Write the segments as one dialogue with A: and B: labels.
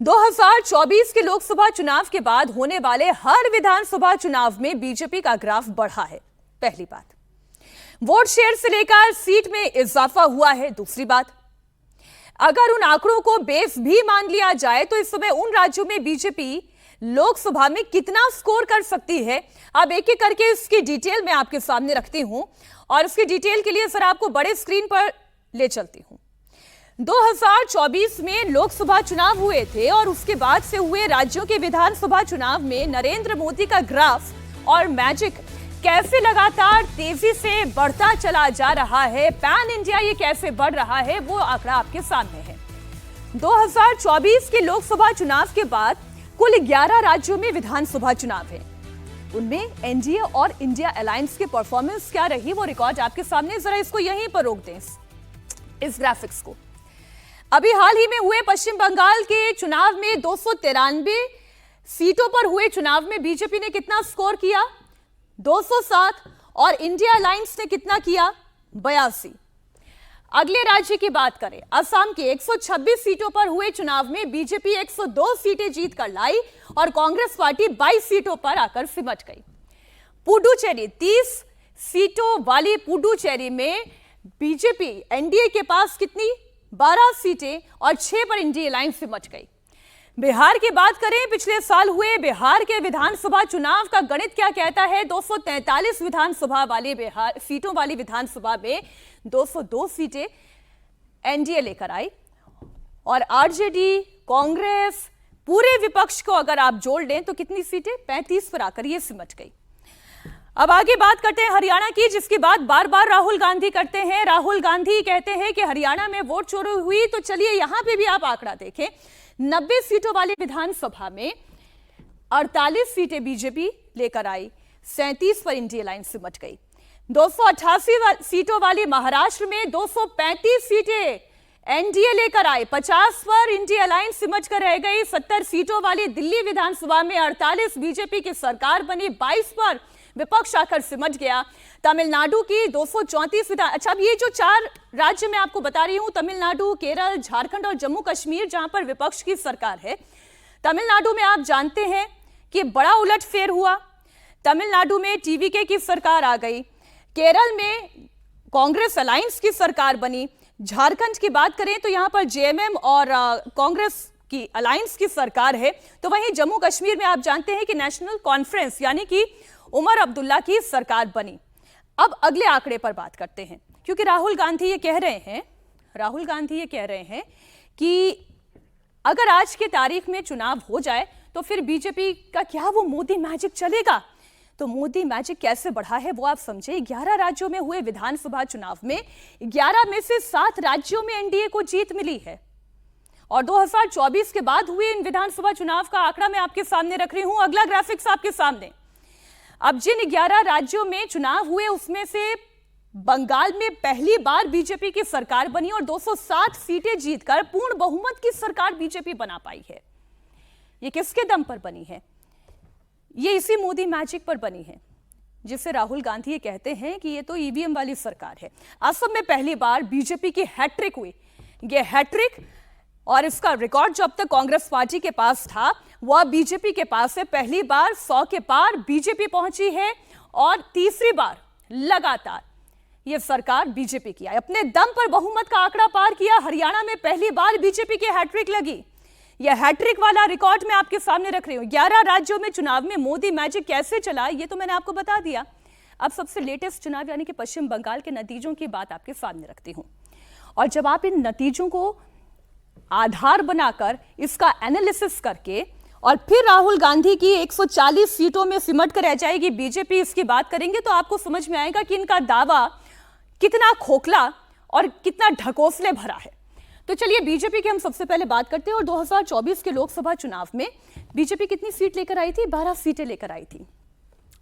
A: 2024 के लोकसभा चुनाव के बाद होने वाले हर विधानसभा चुनाव में बीजेपी का ग्राफ बढ़ा है। पहली बात, वोट शेयर से लेकर सीट में इजाफा हुआ है। दूसरी बात, अगर उन आंकड़ों को बेस भी मान लिया जाए तो इस समय उन राज्यों में बीजेपी लोकसभा में कितना स्कोर कर सकती है। अब एक एक करके इसकी डिटेल मैं आपके सामने रखती हूं और इसकी डिटेल के लिए सर आपको बड़े स्क्रीन पर ले चलती हूं। 2024 में लोकसभा चुनाव हुए थे और उसके बाद से हुए राज्यों के विधानसभा चुनाव में नरेंद्र मोदी का ग्राफ और मैजिक कैसे लगातार तेजी से बढ़ता चला जा रहा है, पैन इंडिया ये कैसे बढ़ रहा है, वो आंकड़ा आपके सामने है। 2024 के लोकसभा चुनाव के बाद कुल 11 राज्यों में विधानसभा चुनाव है। उनमें एनडीए और इंडिया अलायंस की परफॉर्मेंस क्या रही वो रिकॉर्ड आपके सामने। जरा इसको यहीं पर रोक दें, इस ग्राफिक्स को। अभी हाल ही में हुए पश्चिम बंगाल के चुनाव में 293 सीटों पर हुए चुनाव में बीजेपी ने कितना स्कोर किया? 207। और इंडिया अलायंस ने कितना किया? 82। अगले राज्य की बात करें, असम के 126 सीटों पर हुए चुनाव में बीजेपी 102 सीटें जीत कर लाई और कांग्रेस पार्टी 22 सीटों पर आकर सिमट गई। पुडुचेरी 30 सीटों वाली पुडुचेरी में बीजेपी एनडीए के पास कितनी? 12 सीटें और 6 पर इंडिया अलायंस सिमट गई। बिहार की बात करें, पिछले साल हुए बिहार के विधानसभा चुनाव का गणित क्या कहता है? 243 विधानसभा वाली बिहार सीटों वाली विधानसभा में 202 सीटें एनडीए लेकर आई और आरजेडी, कांग्रेस, पूरे विपक्ष को अगर आप जोड़ लें तो कितनी सीटें? 35 पर आकर ये सिमट गई। अब आगे बात करते हैं हरियाणा की, जिसकी बात बार बार राहुल गांधी करते हैं। राहुल गांधी कहते हैं कि हरियाणा में वोट चोरी हुई, तो चलिए यहां पे भी आप आंकड़ा देखें। 90 सीटों वाली विधानसभा में 48 सीटें बीजेपी लेकर आई, 37 पर इंडिया अलायंस सिमट गई। 288 सीटों वाली महाराष्ट्र में 235 सीटें एनडीए लेकर आई, 50 पर इंडिया अलायंस सिमट कर रह गई। 70 सीटों वाली दिल्ली विधानसभा में 48 बीजेपी की सरकार बनी, 22 पर विपक्ष आकर सिमट गया। तमिलनाडु की 234 विधान, अच्छा अब ये जो 4 राज्य मैं आपको बता रही हूं, तमिलनाडु, केरल, झारखंड और जम्मू कश्मीर, जहां पर विपक्ष की सरकार है। तमिलनाडु में आप जानते हैं कि बड़ा उलटफेर हुआ। तमिलनाडु में टीवीके की सरकार आ गई, केरल में कांग्रेस अलायंस की सरकार बनी। झारखंड की बात करें तो यहां पर जेएमएम और कांग्रेस की अलायंस की सरकार है। तो वहीं जम्मू कश्मीर में आप जानते हैं कि नेशनल कॉन्फ्रेंस यानी कि उमर अब्दुल्ला की सरकार बनी। अब अगले आंकड़े पर बात करते हैं, क्योंकि राहुल गांधी ये कह रहे हैं कि अगर आज की तारीख में चुनाव हो जाए तो फिर बीजेपी का क्या वो मोदी मैजिक चलेगा? तो मोदी मैजिक कैसे बढ़ा है वो आप समझे। 11 राज्यों में हुए विधानसभा चुनाव में 11 में से 7 राज्यों में एनडीए को जीत मिली है और 2024 के बाद हुए इन विधानसभा चुनाव का आंकड़ा मैं आपके सामने रख रही हूं। अगला ग्राफिक्स आपके सामने। अब जिन 11 राज्यों में चुनाव हुए उसमें से बंगाल में पहली बार बीजेपी की सरकार बनी और 207 सीटें जीतकर पूर्ण बहुमत की सरकार बीजेपी बना पाई है। ये किसके दम पर बनी है? ये इसी मोदी मैजिक पर बनी है, जिसे राहुल गांधी ये कहते हैं कि ये तो ईवीएम वाली सरकार है। असम में पहली बार बीजेपी की हैट्रिक हुई। ये हैट्रिक और इसका रिकॉर्ड जो अब तक कांग्रेस पार्टी के पास था वह बीजेपी के पास है। पहली बार 100 के पार बीजेपी पहुंची है और तीसरी बार लगातार यह सरकार बीजेपी की है। अपने दम पर बहुमत का आंकड़ा पार किया। हरियाणा में पहली बार बीजेपी की हैट्रिक लगी। यह हैट्रिक वाला रिकॉर्ड मैं आपके सामने रख रही हूं। 11 राज्यों में चुनाव में मोदी मैजिक कैसे चला ये तो मैंने आपको बता दिया। अब सबसे लेटेस्ट चुनाव यानी कि पश्चिम बंगाल के नतीजों की बात आपके सामने रखती हूं। और जब आप इन नतीजों को आधार बनाकर इसका एनालिसिस करके और फिर राहुल गांधी की 140 सीटों में सिमट कर रह जाएगी बीजेपी, इसकी बात करेंगे तो आपको समझ में आएगा कि इनका दावा कितना खोखला और कितना ढकोसले भरा है। तो चलिए बीजेपी की हम सबसे पहले बात करते हैं। और 2024 के लोकसभा चुनाव में बीजेपी कितनी सीट लेकर आई थी? 12 सीटें लेकर आई थी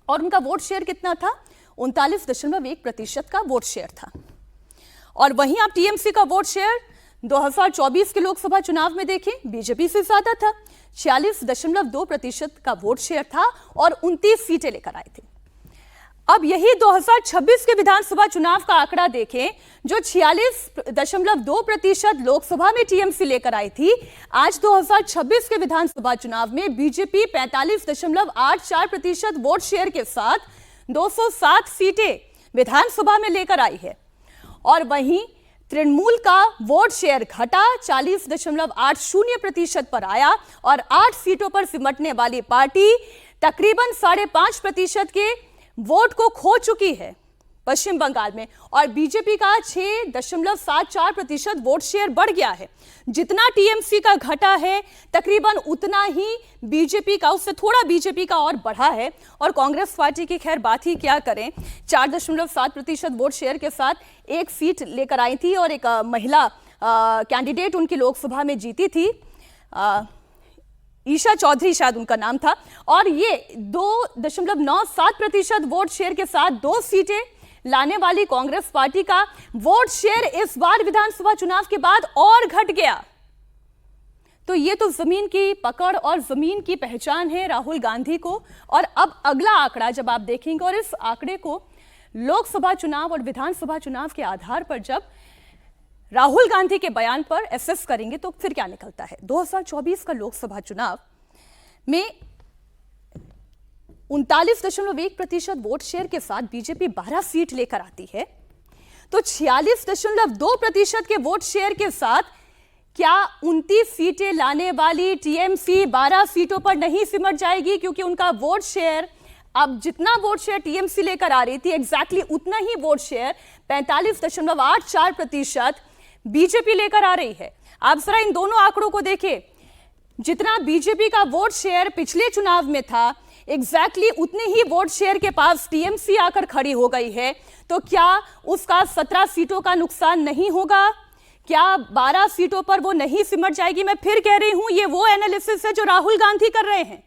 A: और उनका वोट शेयर कितना था? 39.1% का वोट शेयर था। और वहीं आप टीएमसी का वोट शेयर 2024 के लोकसभा चुनाव में देखें, बीजेपी से ज्यादा था। 46.2% का वोट शेयर था और 29 सीटें लेकर आए थे। अब यही 2026 के विधानसभा चुनाव का आंकड़ा देखें, जो 46.2% लोकसभा में टीएमसी लेकर आई थी, आज 2026 के विधानसभा चुनाव में बीजेपी 45.84% वोट शेयर के साथ 207 सीटें विधानसभा में लेकर आई है। और वहीं तृणमूल का वोट शेयर घटा 40.80% पर आया और 8 सीटों पर सिमटने वाली पार्टी तकरीबन 5.5% के वोट को खो चुकी है पश्चिम बंगाल में, और बीजेपी का 6.74% वोट शेयर बढ़ गया है। जितना टीएमसी का घटा है तकरीबन उतना ही बीजेपी का, उससे थोड़ा बीजेपी का और बढ़ा है। और कांग्रेस पार्टी की खैर बात ही क्या करें, 4.7% वोट शेयर के साथ एक सीट लेकर आई थी और एक महिला कैंडिडेट उनकी लोकसभा में जीती थी, ईशा चौधरी शायद उनका नाम था। और ये 2.97% वोट शेयर के साथ 2 सीटें लाने वाली कांग्रेस पार्टी का वोट शेयर इस बार विधानसभा चुनाव के बाद और घट गया। तो ये तो जमीन की पकड़ और जमीन की पहचान है राहुल गांधी को। और अब अगला आंकड़ा जब आप देखेंगे और इस आंकड़े को लोकसभा चुनाव और विधानसभा चुनाव के आधार पर जब राहुल गांधी के बयान पर एसेस करेंगे तो फिर क्या निकलता है। 2024 का लोकसभा चुनाव में 39.1% वोट शेयर के साथ बीजेपी 12 सीट लेकर आती है, तो 46.2% के वोट शेयर के साथ क्या 29 सीटें लाने वाली टीएमसी 12 सीटों पर नहीं सिमट जाएगी, क्योंकि उनका वोट शेयर, अब जितना वोट शेयर टीएमसी लेकर आ रही थी एग्जैक्टली उतना ही वोट शेयर 45.84% बीजेपी लेकर आ रही है। आप जरा इन दोनों आंकड़ों को देखें, जितना बीजेपी का वोट शेयर पिछले चुनाव में था एग्जैक्टली उतने ही वोट शेयर के पास टीएमसी आकर खड़ी हो गई है, तो क्या उसका 17 सीटों का नुकसान नहीं होगा? क्या 12 सीटों पर वो नहीं सिमट जाएगी? मैं फिर कह रही हूं, ये वो एनालिसिस है जो राहुल गांधी कर रहे हैं।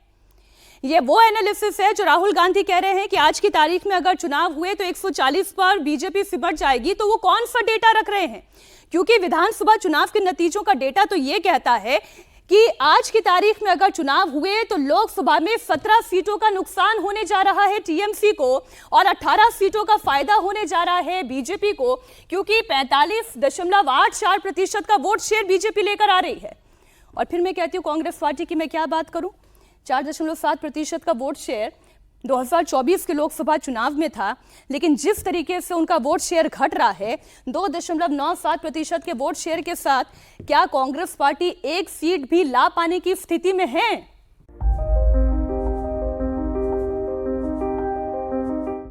A: ये वो एनालिसिस है जो राहुल गांधी कह रहे हैं कि आज की तारीख में अगर चुनाव हुए तो 140 पर बीजेपी सिमट जाएगी। तो वो कौन सा डेटा रख रहे हैं? क्योंकि विधानसभा चुनाव के नतीजों का डेटा तो ये कहता है कि आज की तारीख में अगर चुनाव हुए तो लोकसभा में 17 सीटों का नुकसान होने जा रहा है टीएमसी को और 18 सीटों का फायदा होने जा रहा है बीजेपी को, क्योंकि 45.84% का वोट शेयर बीजेपी लेकर आ रही है। और फिर मैं कहती हूँ कांग्रेस पार्टी की मैं क्या बात करूं, 4.7% का वोट शेयर 2024 के लोकसभा चुनाव में था, लेकिन जिस तरीके से उनका वोट शेयर घट रहा है 2.97% के वोट शेयर के साथ क्या कांग्रेस पार्टी एक सीट भी ला पाने की स्थिति में है?